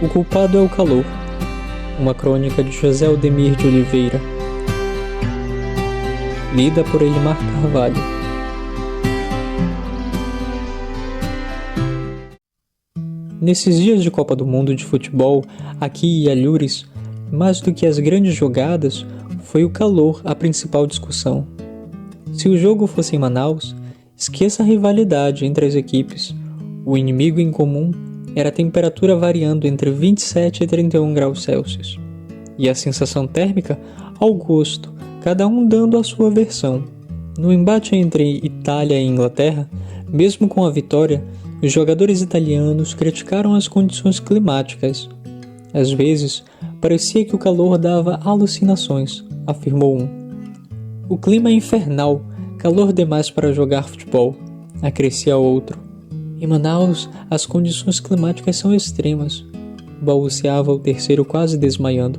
O culpado é o calor. Uma crônica de José Aldemir de Oliveira. Lida por Elimar Carvalho. Nesses dias de Copa do Mundo de futebol, aqui em Alhures, mais do que as grandes jogadas, foi o calor a principal discussão. Se o jogo fosse em Manaus, esqueça a rivalidade entre as equipes. O inimigo em comum era a temperatura variando entre 27 e 31 graus Celsius. E a sensação térmica, ao gosto, cada um dando a sua versão. No embate entre Itália e Inglaterra, mesmo com a vitória, os jogadores italianos criticaram as condições climáticas. Às vezes, parecia que o calor dava alucinações, afirmou um. O clima é infernal, calor demais para jogar futebol, acrescia outro. Em Manaus, as condições climáticas são extremas, balbuciava o terceiro quase desmaiando.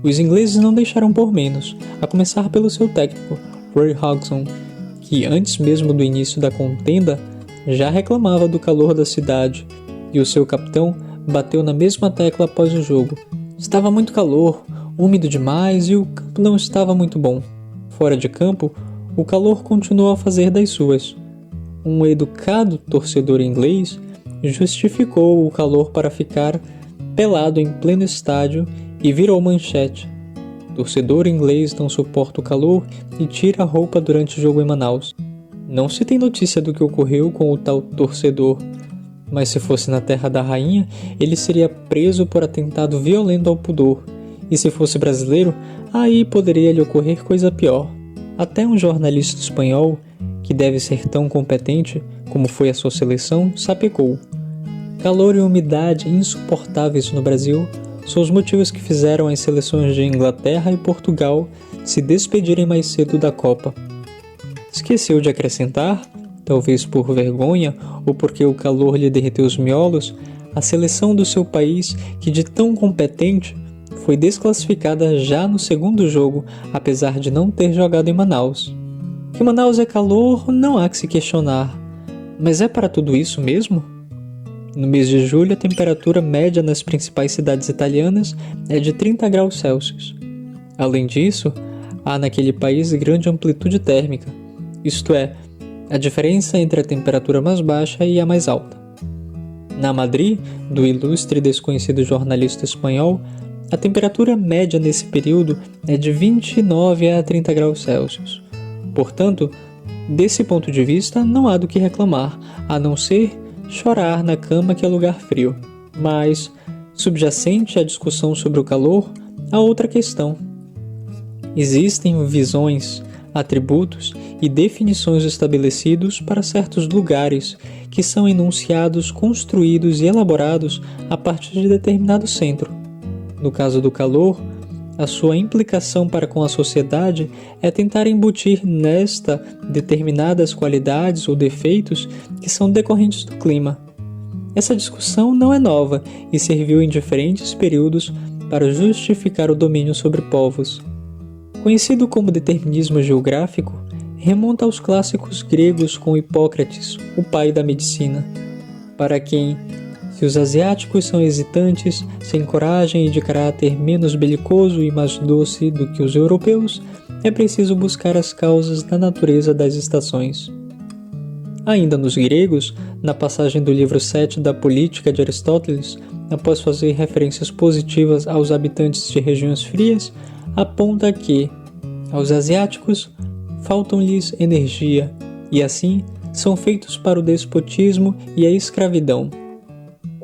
Os ingleses não deixaram por menos, a começar pelo seu técnico, Roy Hodgson, que antes mesmo do início da contenda já reclamava do calor da cidade, e o seu capitão bateu na mesma tecla após o jogo. Estava muito calor, úmido demais e o campo não estava muito bom. Fora de campo, o calor continuou a fazer das suas. Um educado torcedor inglês justificou o calor para ficar pelado em pleno estádio e virou manchete. Torcedor inglês não suporta o calor e tira a roupa durante o jogo em Manaus. Não se tem notícia do que ocorreu com o tal torcedor, mas se fosse na terra da rainha, ele seria preso por atentado violento ao pudor, e se fosse brasileiro, aí poderia lhe ocorrer coisa pior. Até um jornalista espanhol, que deve ser tão competente como foi a sua seleção, sapecou. Calor e umidade insuportáveis no Brasil são os motivos que fizeram as seleções de Inglaterra e Portugal se despedirem mais cedo da Copa. Esqueceu de acrescentar, talvez por vergonha ou porque o calor lhe derreteu os miolos, a seleção do seu país, que de tão competente, foi desclassificada já no segundo jogo, apesar de não ter jogado em Manaus. Que Manaus é calor, não há que se questionar. Mas é para tudo isso mesmo? No mês de julho, a temperatura média nas principais cidades italianas é de 30 graus Celsius. Além disso, há naquele país grande amplitude térmica, isto é, a diferença entre a temperatura mais baixa e a mais alta. Na Madrid, do ilustre e desconhecido jornalista espanhol, a temperatura média nesse período é de 29 a 30 graus Celsius. Portanto, desse ponto de vista, não há do que reclamar, a não ser chorar na cama que é lugar frio. Mas, subjacente à discussão sobre o calor, há outra questão. Existem visões, atributos e definições estabelecidos para certos lugares que são enunciados, construídos e elaborados a partir de determinado centro. No caso do calor, a sua implicação para com a sociedade é tentar embutir nesta determinadas qualidades ou defeitos que são decorrentes do clima. Essa discussão não é nova e serviu em diferentes períodos para justificar o domínio sobre povos. Conhecido como determinismo geográfico, remonta aos clássicos gregos com Hipócrates, o pai da medicina, para quem, se os asiáticos são hesitantes, sem coragem e de caráter menos belicoso e mais doce do que os europeus, é preciso buscar as causas da natureza das estações. Ainda nos gregos, na passagem do livro 7 da Política de Aristóteles, após fazer referências positivas aos habitantes de regiões frias, aponta que, aos asiáticos, faltam-lhes energia, e assim são feitos para o despotismo e a escravidão.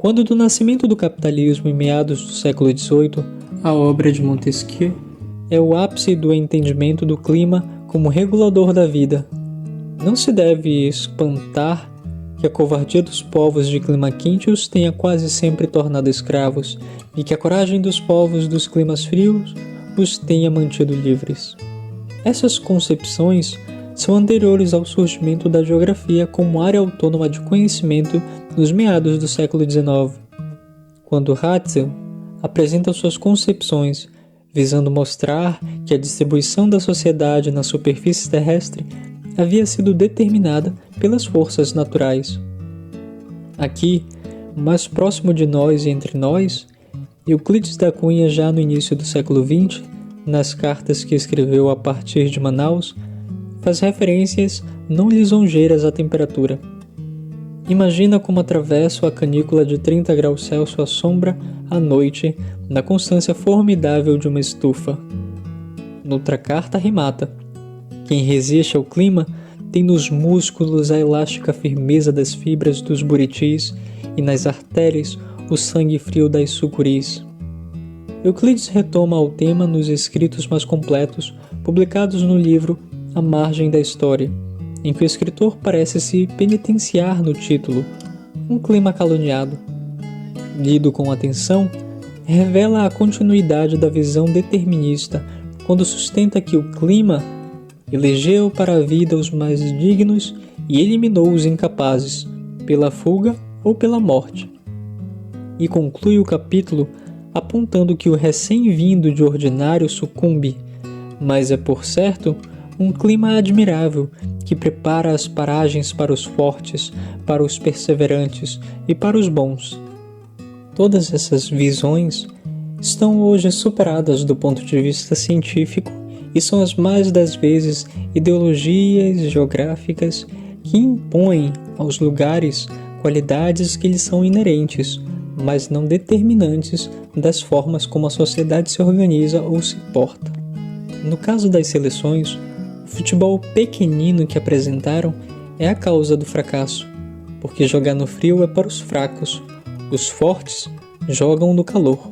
Quando do nascimento do capitalismo em meados do século XVIII, a obra de Montesquieu é o ápice do entendimento do clima como regulador da vida. Não se deve espantar que a covardia dos povos de clima quente os tenha quase sempre tornado escravos e que a coragem dos povos dos climas frios os tenha mantido livres. Essas concepções são anteriores ao surgimento da geografia como área autônoma de conhecimento nos meados do século XIX, quando Ratzel apresenta suas concepções visando mostrar que a distribuição da sociedade na superfície terrestre havia sido determinada pelas forças naturais. Aqui, mais próximo de nós e entre nós, Euclides da Cunha, já no início do século XX, nas cartas que escreveu a partir de Manaus, faz referências não lisonjeiras à temperatura. Imagina como atravesso a canícula de 30 graus Celsius à sombra à noite, na constância formidável de uma estufa. Noutra carta remata: quem resiste ao clima tem nos músculos a elástica firmeza das fibras dos buritis e nas artérias o sangue frio das sucuris. Euclides retoma ao tema nos escritos mais completos, publicados no livro A Margem da História, em que o escritor parece se penitenciar no título, Um Clima Caluniado. Lido com atenção, revela a continuidade da visão determinista quando sustenta que o clima elegeu para a vida os mais dignos e eliminou os incapazes, pela fuga ou pela morte. E conclui o capítulo apontando que o recém-vindo de ordinário sucumbe, mas é, por certo, um clima admirável que prepara as paragens para os fortes, para os perseverantes e para os bons. Todas essas visões estão hoje superadas do ponto de vista científico e são as mais das vezes ideologias geográficas que impõem aos lugares qualidades que lhes são inerentes, mas não determinantes das formas como a sociedade se organiza ou se porta. No caso das seleções, o futebol pequenino que apresentaram é a causa do fracasso, porque jogar no frio é para os fracos, os fortes jogam no calor.